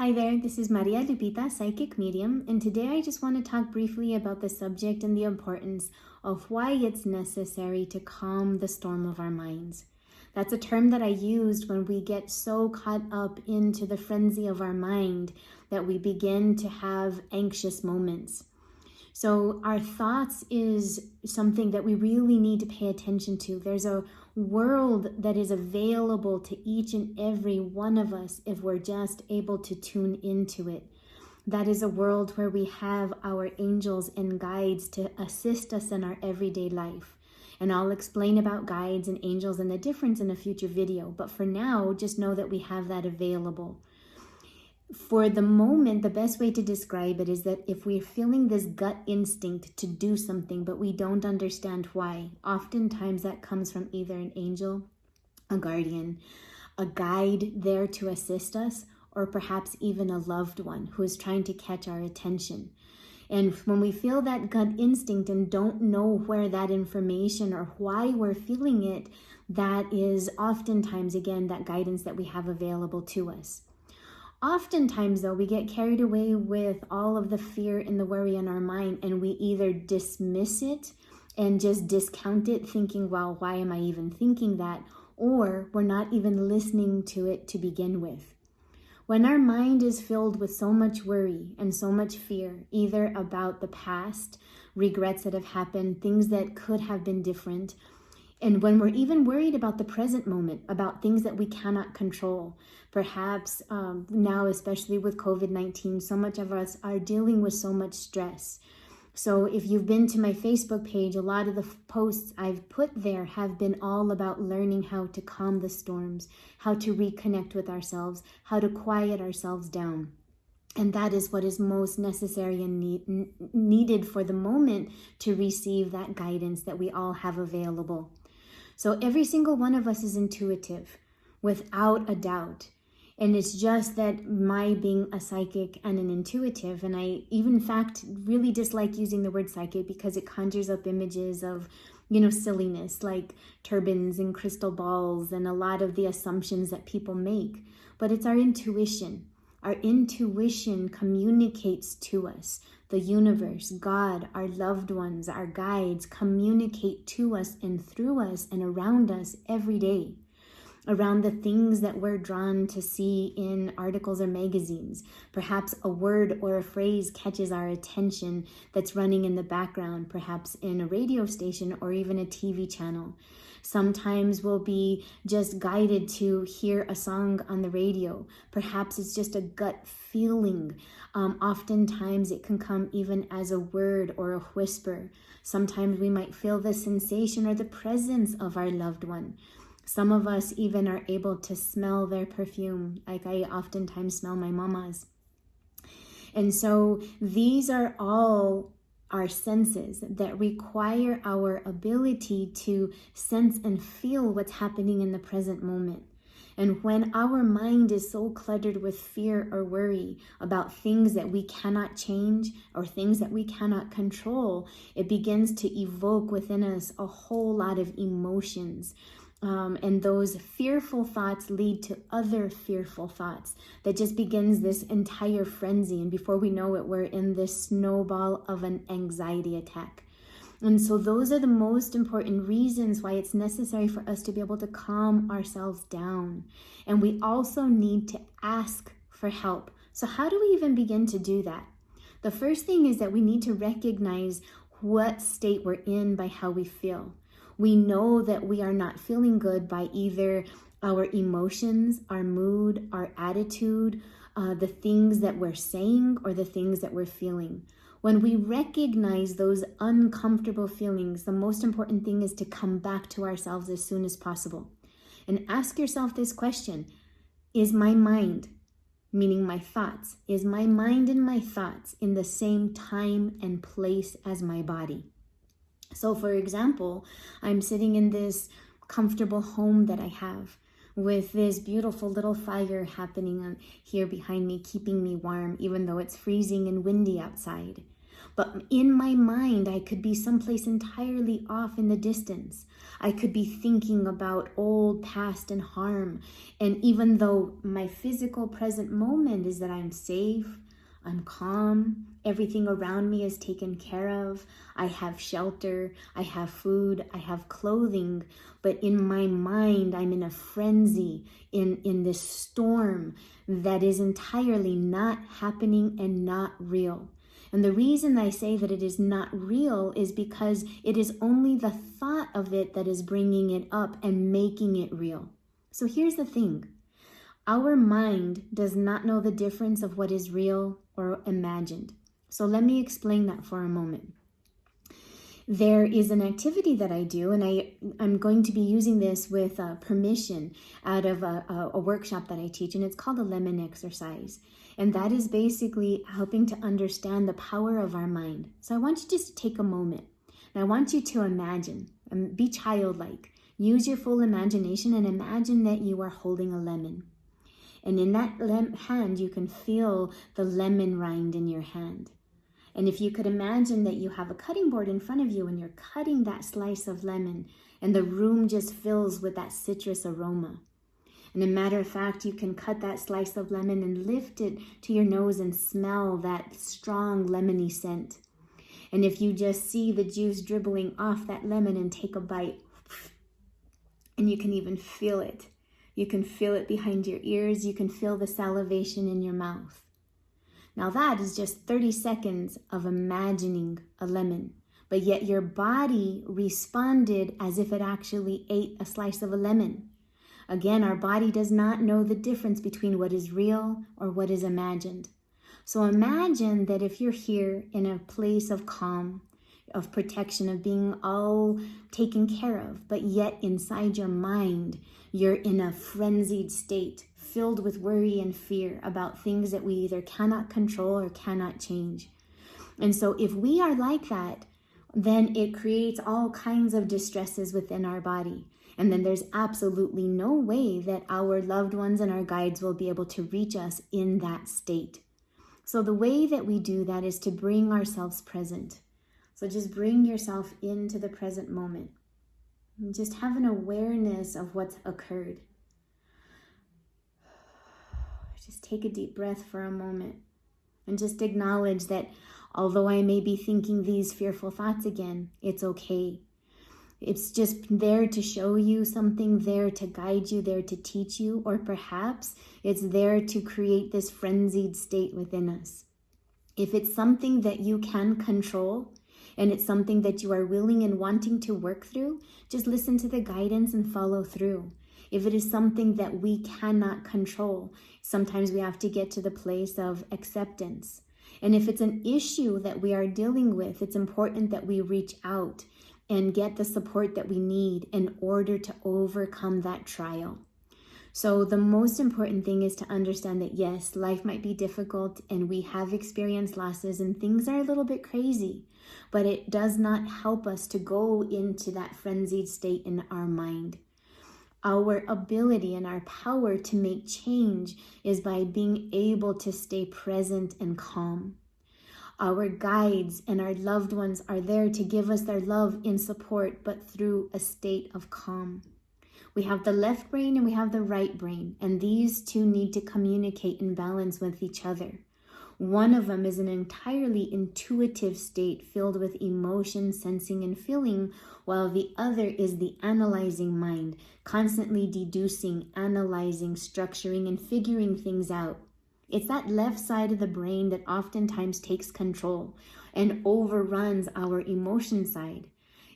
Hi there, this is Maria Lupita, psychic medium, and today I just want to talk briefly about the subject and the importance of why it's necessary to calm the storm of our minds. That's a term that I used when we get so caught up into the frenzy of our mind that we begin to have anxious moments. So our thoughts is something that we really need to pay attention to. There's a world that is available to each and every one of us if we're just able to tune into it. That is a world where we have our angels and guides to assist us in our everyday life. And I'll explain about guides and angels and the difference in a future video. But for now, just know that we have that available. For the moment, the best way to describe it is that if we're feeling this gut instinct to do something, but we don't understand why, oftentimes that comes from either an angel, a guardian, a guide there to assist us, or perhaps even a loved one who is trying to catch our attention. And when we feel that gut instinct and don't know where that information or why we're feeling it, that is oftentimes, again, that guidance that we have available to us. Oftentimes, though, we get carried away with all of the fear and the worry in our mind, and we either dismiss it and just discount it, thinking, well, why am I even thinking that? Or we're not even listening to it to begin with. When our mind is filled with so much worry and so much fear, either about the past, regrets that have happened, things that could have been different, and when we're even worried about the present moment, about things that we cannot control, perhaps now, especially with COVID-19, so much of us are dealing with so much stress. So if you've been to my Facebook page, a lot of the posts I've put there have been all about learning how to calm the storms, how to reconnect with ourselves, how to quiet ourselves down. And that is what is most necessary and needed for the moment to receive that guidance that we all have available. So every single one of us is intuitive, without a doubt. And it's just that my being a psychic and an intuitive, and I even in fact really dislike using the word psychic because it conjures up images of, silliness like turbans and crystal balls and a lot of the assumptions that people make. But it's our intuition. Our intuition communicates to us. The universe, God, our loved ones, our guides communicate to us and through us and around us every day, around the things that we're drawn to see in articles or magazines. Perhaps a word or a phrase catches our attention that's running in the background, perhaps in a radio station or even a TV channel. Sometimes we'll be just guided to hear a song on the radio. Perhaps it's just a gut feeling. Oftentimes it can come even as a word or a whisper. Sometimes we might feel the sensation or the presence of our loved one. Some of us even are able to smell their perfume, like I oftentimes smell my mama's. And so these are all our senses that require our ability to sense and feel what's happening in the present moment. And when our mind is so cluttered with fear or worry about things that we cannot change or things that we cannot control, it begins to evoke within us a whole lot of emotions. And those fearful thoughts lead to other fearful thoughts that just begins this entire frenzy. And before we know it, we're in this snowball of an anxiety attack. And so those are the most important reasons why it's necessary for us to be able to calm ourselves down. And we also need to ask for help. So how do we even begin to do that? The first thing is that we need to recognize what state we're in by how we feel. We know that we are not feeling good by either our emotions, our mood, our attitude, the things that we're saying, or the things that we're feeling. When we recognize those uncomfortable feelings, the most important thing is to come back to ourselves as soon as possible. And ask yourself this question: is my mind, meaning my thoughts, is my mind and my thoughts in the same time and place as my body? So for example, I'm sitting in this comfortable home that I have with this beautiful little fire happening here behind me, keeping me warm, even though it's freezing and windy outside. But in my mind, I could be someplace entirely off in the distance. I could be thinking about old past and harm. And even though my physical present moment is that I'm safe, I'm calm, everything around me is taken care of, I have shelter, I have food, I have clothing, but in my mind, I'm in a frenzy, in this storm that is entirely not happening and not real. And the reason I say that it is not real is because it is only the thought of it that is bringing it up and making it real. So here's the thing. Our mind does not know the difference of what is real or imagined. So let me explain that for a moment. There is an activity that I do, and I'm going to be using this with permission out of a workshop that I teach, and it's called the lemon exercise. And that is basically helping to understand the power of our mind. So I want you just to take a moment, and I want you to imagine, and be childlike. Use your full imagination and imagine that you are holding a lemon. And in that hand, you can feel the lemon rind in your hand. And if you could imagine that you have a cutting board in front of you and you're cutting that slice of lemon and the room just fills with that citrus aroma. And a matter of fact, you can cut that slice of lemon and lift it to your nose and smell that strong lemony scent. And if you just see the juice dribbling off that lemon and take a bite, and you can even feel it. You can feel it behind your ears. You can feel the salivation in your mouth. Now that is just 30 seconds of imagining a lemon, but yet your body responded as if it actually ate a slice of a lemon. Again, our body does not know the difference between what is real or what is imagined. So imagine that if you're here in a place of calm, of protection, of being all taken care of, but yet inside your mind, you're in a frenzied state, filled with worry and fear about things that we either cannot control or cannot change. And so if we are like that, then it creates all kinds of distresses within our body. And then there's absolutely no way that our loved ones and our guides will be able to reach us in that state. So the way that we do that is to bring ourselves present. So just bring yourself into the present moment. And just have an awareness of what's occurred. Just take a deep breath for a moment and just acknowledge that although I may be thinking these fearful thoughts again, it's okay. It's just there to show you something, there to guide you, there to teach you, or perhaps it's there to create this frenzied state within us. If it's something that you can control, and it's something that you are willing and wanting to work through, just listen to the guidance and follow through. If it is something that we cannot control, sometimes we have to get to the place of acceptance. And if it's an issue that we are dealing with, it's important that we reach out and get the support that we need in order to overcome that trial. So the most important thing is to understand that yes, life might be difficult and we have experienced losses and things are a little bit crazy, but it does not help us to go into that frenzied state in our mind. Our ability and our power to make change is by being able to stay present and calm. Our guides and our loved ones are there to give us their love and support, but through a state of calm. We have the left brain and we have the right brain, and these two need to communicate in balance with each other. One of them is an entirely intuitive state filled with emotion, sensing, and feeling, while the other is the analyzing mind, constantly deducing, analyzing, structuring, and figuring things out. It's that left side of the brain that oftentimes takes control and overruns our emotion side.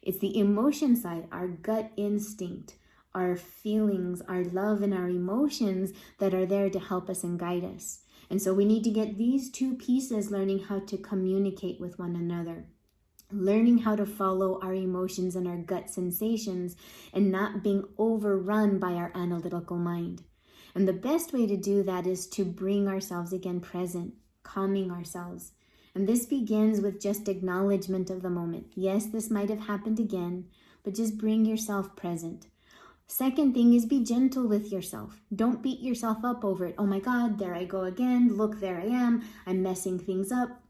It's the emotion side, our gut instinct, our feelings, our love, and our emotions that are there to help us and guide us. And so we need to get these two pieces learning how to communicate with one another, learning how to follow our emotions and our gut sensations and not being overrun by our analytical mind. And the best way to do that is to bring ourselves again present, calming ourselves. And this begins with just acknowledgement of the moment. Yes, this might have happened again, but just bring yourself present. Second thing is be gentle with yourself. Don't beat yourself up over it. Oh my God, there I go again. Look, there I am. I'm messing things up.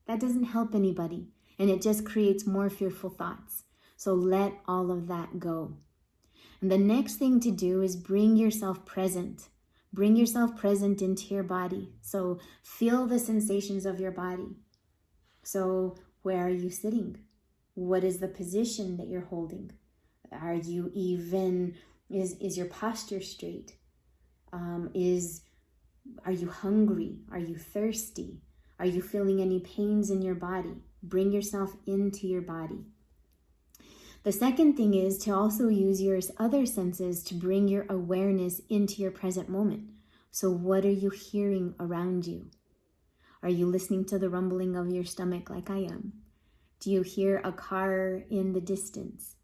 That doesn't help anybody, and it just creates more fearful thoughts. So let all of that go. And the next thing to do is bring yourself present. Bring yourself present into your body. So feel the sensations of your body. So where are you sitting? What is the position that you're holding? Are you even, is your posture straight? Are you hungry? Are you thirsty? Are you feeling any pains in your body? Bring yourself into your body. The second thing is to also use your other senses to bring your awareness into your present moment. So what are you hearing around you? Are you listening to the rumbling of your stomach like I am? Do you hear a car in the distance?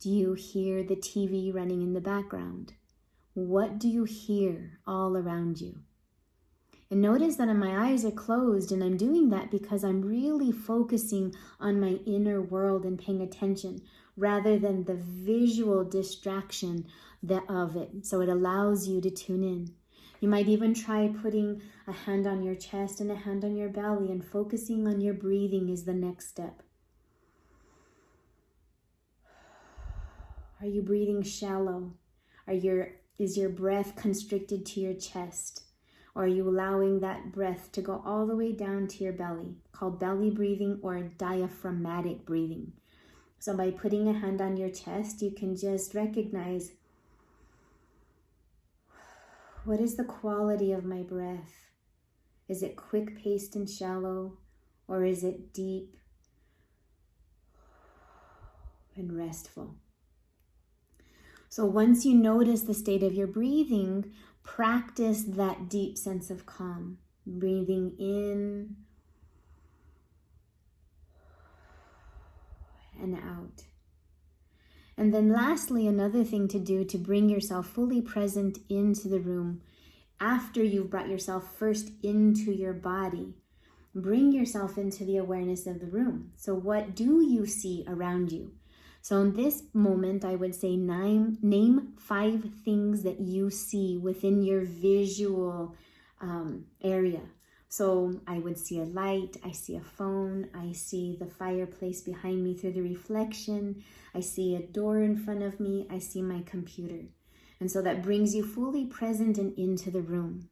Do you hear the TV running in the background? What do you hear all around you? And notice that my eyes are closed, and I'm doing that because I'm really focusing on my inner world and paying attention rather than the visual distraction of it. So it allows you to tune in. You might even try putting a hand on your chest and a hand on your belly, and focusing on your breathing is the next step. Are you breathing shallow? Is your breath constricted to your chest? Or are you allowing that breath to go all the way down to your belly, called belly breathing or diaphragmatic breathing? So by putting a hand on your chest, you can just recognize, what is the quality of my breath? Is it quick-paced and shallow, or is it deep and restful? So once you notice the state of your breathing, practice that deep sense of calm. Breathing in and out. And then lastly, another thing to do to bring yourself fully present into the room, after you've brought yourself first into your body, bring yourself into the awareness of the room. So what do you see around you? So in this moment, I would say name 5 things that you see within your visual area. So I would see a light, I see a phone, I see the fireplace behind me through the reflection, I see a door in front of me, I see my computer. And so that brings you fully present and into the room.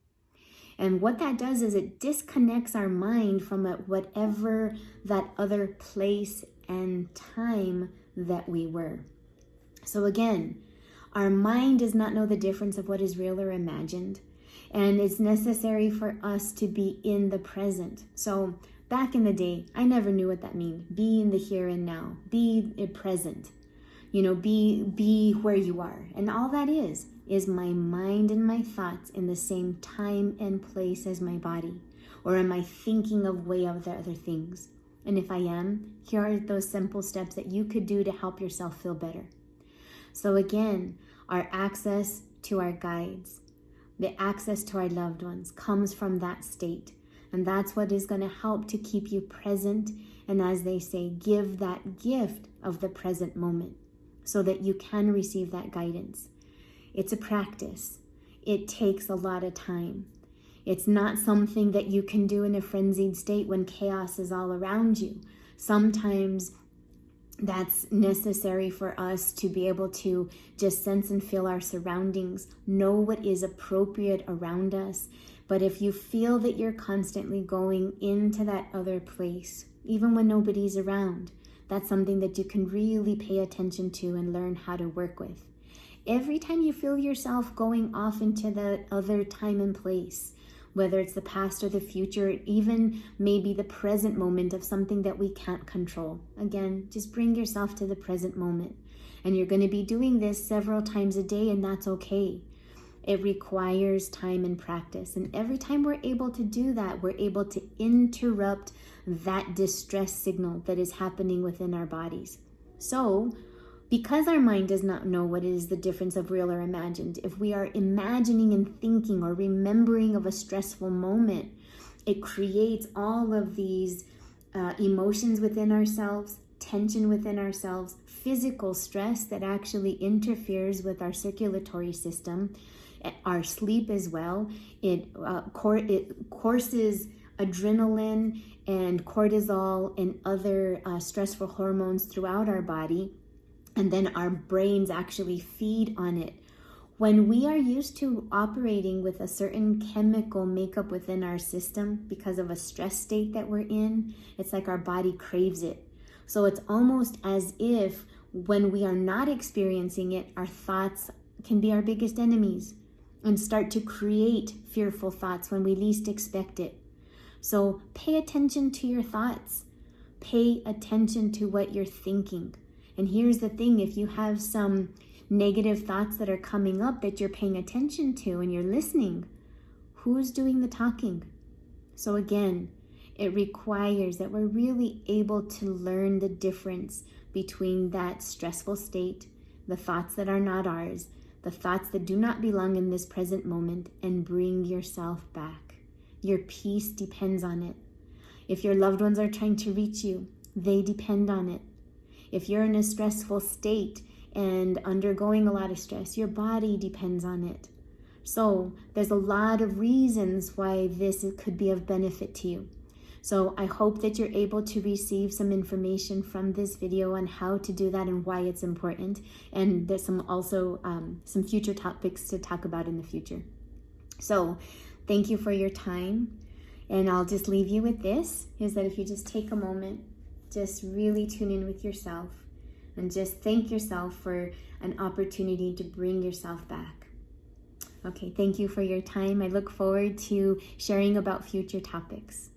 And what that does is it disconnects our mind from whatever that other place and time that we were. So again, our mind does not know the difference of what is real or imagined. And it's necessary for us to be in the present. So back in the day, I never knew what that meant. Be in the here and now. Be present. Be where you are. And all that is my mind and my thoughts in the same time and place as my body? Or am I thinking of way other things? And if I am, here are those simple steps that you could do to help yourself feel better. So again, our access to our guides, the access to our loved ones comes from that state. And that's what is going to help to keep you present. And as they say, give that gift of the present moment so that you can receive that guidance. It's a practice. It takes a lot of time. It's not something that you can do in a frenzied state when chaos is all around you. Sometimes that's necessary for us to be able to just sense and feel our surroundings, know what is appropriate around us. But if you feel that you're constantly going into that other place, even when nobody's around, that's something that you can really pay attention to and learn how to work with. Every time you feel yourself going off into the other time and place, whether it's the past or the future, even maybe the present moment of something that we can't control. Again, just bring yourself to the present moment. And you're going to be doing this several times a day, and that's okay. It requires time and practice. And every time we're able to do that, we're able to interrupt that distress signal that is happening within our bodies. So, because our mind does not know what is the difference of real or imagined, if we are imagining and thinking or remembering of a stressful moment, it creates all of these emotions within ourselves, tension within ourselves, physical stress that actually interferes with our circulatory system, our sleep as well. It courses adrenaline and cortisol and other stressful hormones throughout our body, and then our brains actually feed on it. When we are used to operating with a certain chemical makeup within our system because of a stress state that we're in, it's like our body craves it. So it's almost as if when we are not experiencing it, our thoughts can be our biggest enemies and start to create fearful thoughts when we least expect it. So pay attention to your thoughts. Pay attention to what you're thinking. And here's the thing, if you have some negative thoughts that are coming up that you're paying attention to and you're listening, who's doing the talking? So again, it requires that we're really able to learn the difference between that stressful state, the thoughts that are not ours, the thoughts that do not belong in this present moment, and bring yourself back. Your peace depends on it. If your loved ones are trying to reach you, they depend on it. If you're in a stressful state and undergoing a lot of stress, your body depends on it. So there's a lot of reasons why this could be of benefit to you. So I hope that you're able to receive some information from this video on how to do that and why it's important. And there's some future topics to talk about in the future. So thank you for your time. And I'll just leave you with this, is that if you just take a moment, just really tune in with yourself and just thank yourself for an opportunity to bring yourself back. Okay, thank you for your time. I look forward to sharing about future topics.